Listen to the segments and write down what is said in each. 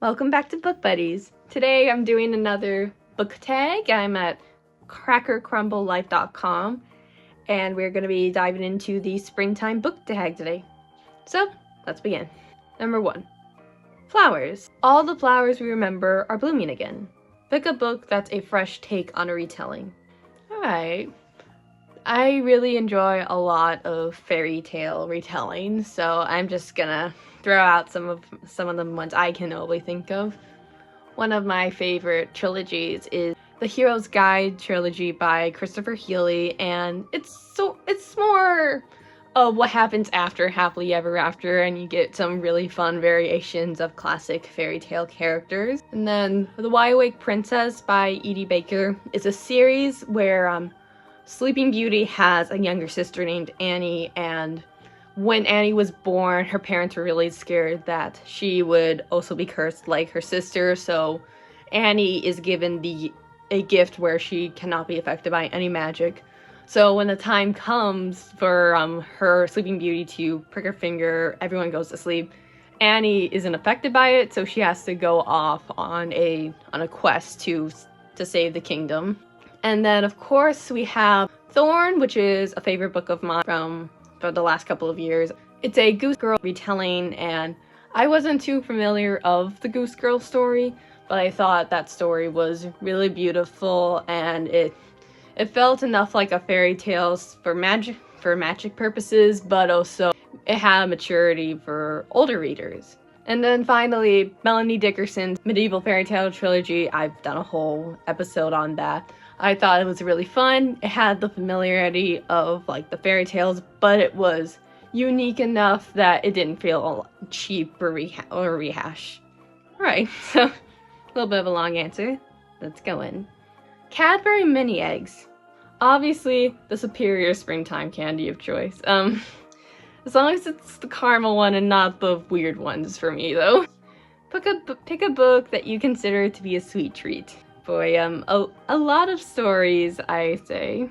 Welcome back to Book Buddies. Today I'm doing another book tag. I'm at crackercrumblelife.com and we're going to be diving into the springtime book tag today. So, let's begin. Number 1. Flowers. All the flowers we remember are blooming again. Pick a book that's a fresh take on a retelling. Alright. I really enjoy a lot of fairy tale retelling, so I'm just gonna throw out some of the ones I can only think of. One of my favorite trilogies is the Hero's Guide trilogy by Christopher Healy, and it's more of what happens after Happily Ever After, and you get some really fun variations of classic fairy tale characters. And then The Wide Awake Princess by E.D. Baker is a series where Sleeping Beauty has a younger sister named Annie, and when Annie was born, her parents were really scared that she would also be cursed like her sister, so Annie is given a gift where she cannot be affected by any magic. So when the time comes for her Sleeping Beauty to prick her finger, everyone goes to sleep. Annie isn't affected by it, so she has to go off on a quest to save the kingdom. And then, of course, we have Thorn, which is a favorite book of mine from the last couple of years. It's a Goose Girl retelling, and I wasn't too familiar of the Goose Girl story, but I thought that story was really beautiful, and it felt enough like a fairy tale for magic purposes, but also it had maturity for older readers. And then finally, Melanie Dickerson's medieval fairy tale trilogy. I've done a whole episode on that. I thought it was really fun. It had the familiarity of like the fairy tales, but it was unique enough that it didn't feel cheap or rehash. Right, so a little bit of a long answer. Let's go in. Cadbury Mini Eggs. Obviously, the superior springtime candy of choice. As long as it's the caramel one and not the weird ones for me, though. Pick a book that you consider to be a sweet treat. Boy, a lot of stories, I say.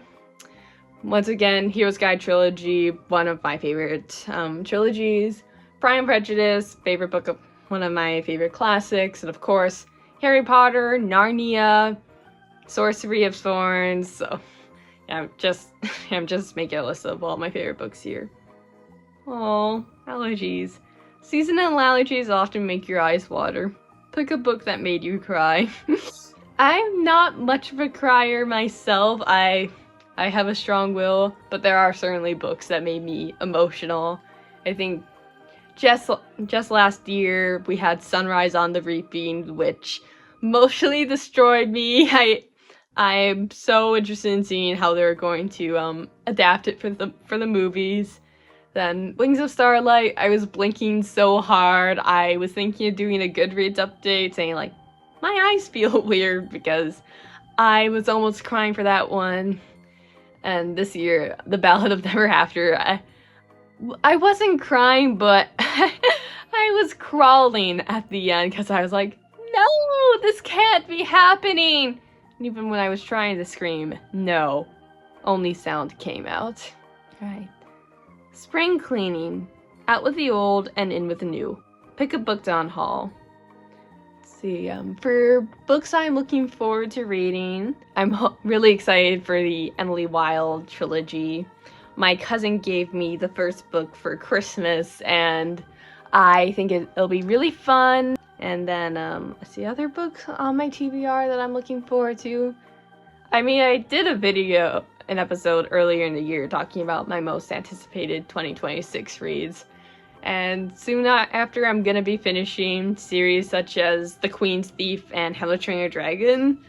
Once again, Hero's Guide trilogy, one of my favorite trilogies. Pride and Prejudice, favorite book of one of my favorite classics, and of course, Harry Potter, Narnia, Sorcery of Thorns. So, yeah, I'm just making a list of all my favorite books here. Oh, allergies. Seasonal allergies often make your eyes water. Pick a book that made you cry. I'm not much of a crier myself. I have a strong will, but there are certainly books that made me emotional. I think just last year we had Sunrise on the Reaping, which emotionally destroyed me. I'm so interested in seeing how they're going to adapt it for the movies. Then Wings of Starlight, I was blinking so hard. I was thinking of doing a Goodreads update saying like, my eyes feel weird, because I was almost crying for that one. And this year, The Ballad of Never After, I wasn't crying, but I was crawling at the end because I was like, no, this can't be happening. And even when I was trying to scream, no, only sound came out. Right. Spring cleaning. Out with the old and in with the new. Pick a book down haul. See, for books I'm looking forward to reading, I'm really excited for the Emily Wilde trilogy. My cousin gave me the first book for Christmas, and I think it'll be really fun. And then, let's see, other books on my TBR that I'm looking forward to. I mean, I did an episode earlier in the year talking about my most anticipated 2026 reads. And soon after, I'm gonna be finishing series such as The Queen's Thief and How to Train Your Dragon.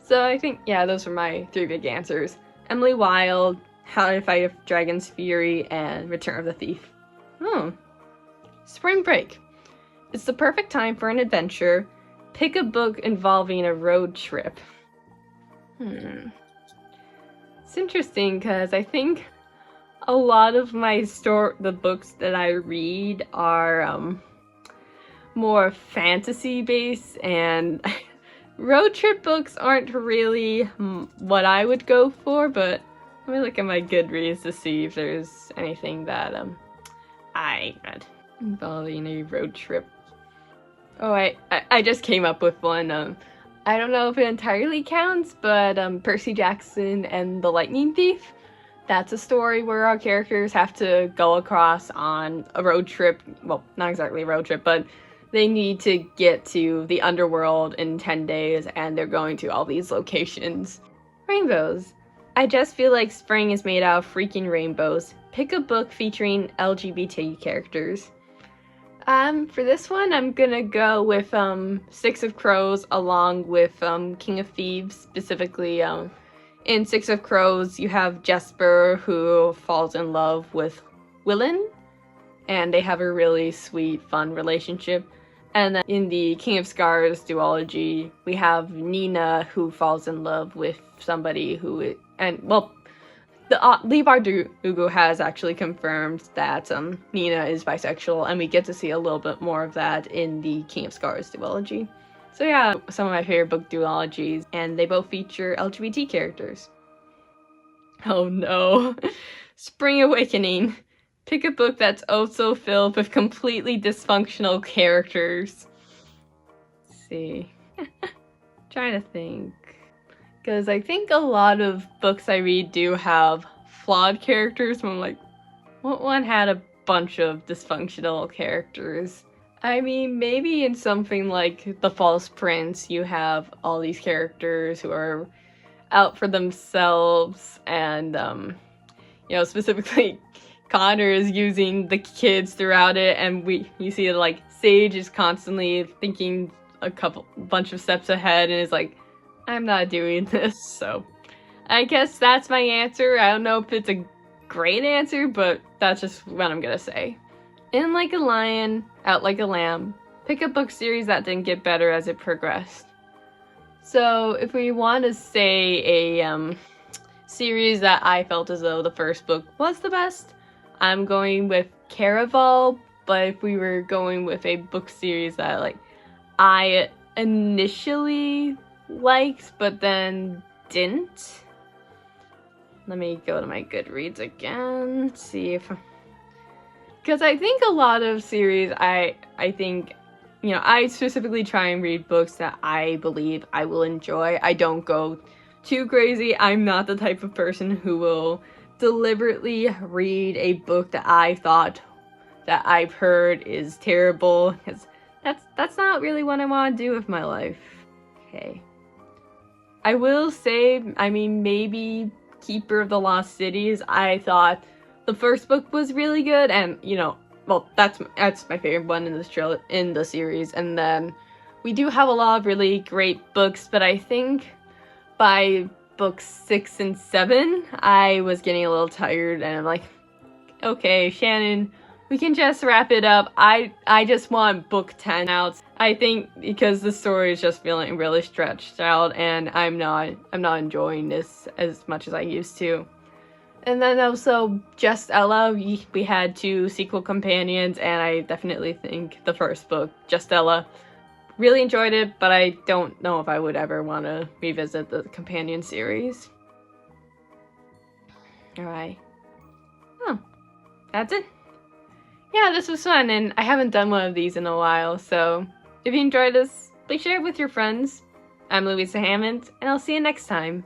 So I think, yeah, those are my 3 big answers. Emily Wilde, How to Fight a Dragon's Fury, and Return of the Thief. Spring break. It's the perfect time for an adventure. Pick a book involving a road trip. It's interesting because I think a lot of the books that I read are more fantasy based, and road trip books aren't really what I would go for, but let me look at my Goodreads to see if there's anything that I read involving a road trip. Oh, I just came up with one. I don't know if it entirely counts, but Percy Jackson and the Lightning Thief. That's a story where our characters have to go across on a road trip. Well, not exactly a road trip, but they need to get to the underworld in 10 days, and they're going to all these locations. Rainbows. I just feel like spring is made out of freaking rainbows. Pick a book featuring LGBT characters. For this one, I'm gonna go with Six of Crows along with King of Thieves. Specifically, in Six of Crows, you have Jesper who falls in love with Willin, and they have a really sweet, fun relationship. And then in the King of Scars duology, we have Nina who falls in love with somebody who, Leigh Bardugo has actually confirmed that Nina is bisexual, and we get to see a little bit more of that in the King of Scars duology. So yeah, some of my favorite book duologies, and they both feature LGBT characters. Oh no. Spring Awakening. Pick a book that's also filled with completely dysfunctional characters. Let's see. Trying to think. Because I think a lot of books I read do have flawed characters, and I'm like, what one had a bunch of dysfunctional characters? I mean, maybe in something like The False Prince, you have all these characters who are out for themselves, and, specifically Connor is using the kids throughout it, and you see like Sage is constantly thinking bunch of steps ahead and is like, I'm not doing this. So I guess that's my answer. I don't know if it's a great answer, but that's just what I'm gonna say. In Like a Lion, Out Like a Lamb. Pick a book series that didn't get better as it progressed. So if we want to say a series that I felt as though the first book was the best, I'm going with Caraval. But if we were going with a book series that I initially liked but then didn't, let me go to my Goodreads again, see if, because I think a lot of series I think, I specifically try and read books that I believe I will enjoy. I don't go too crazy. I'm not the type of person who will deliberately read a book that I thought that I've heard is terrible, because that's not really what I want to do with my life. Okay. I will say, maybe Keeper of the Lost Cities. I thought the first book was really good, and that's my favorite one in the series. And then we do have a lot of really great books, but I think by books 6 and 7, I was getting a little tired, and I'm like, okay, Shannon, we can just wrap it up. I just want book 10 out. I think because the story is just feeling really stretched out, and I'm not enjoying this as much as I used to. And then also Just Ella, we had 2 sequel companions, and I definitely think the first book, Just Ella, really enjoyed it, but I don't know if I would ever want to revisit the companion series. Alright. Oh, that's it. Yeah, this was fun, and I haven't done one of these in a while, so if you enjoyed this, please share it with your friends. I'm Louisa Hammond, and I'll see you next time.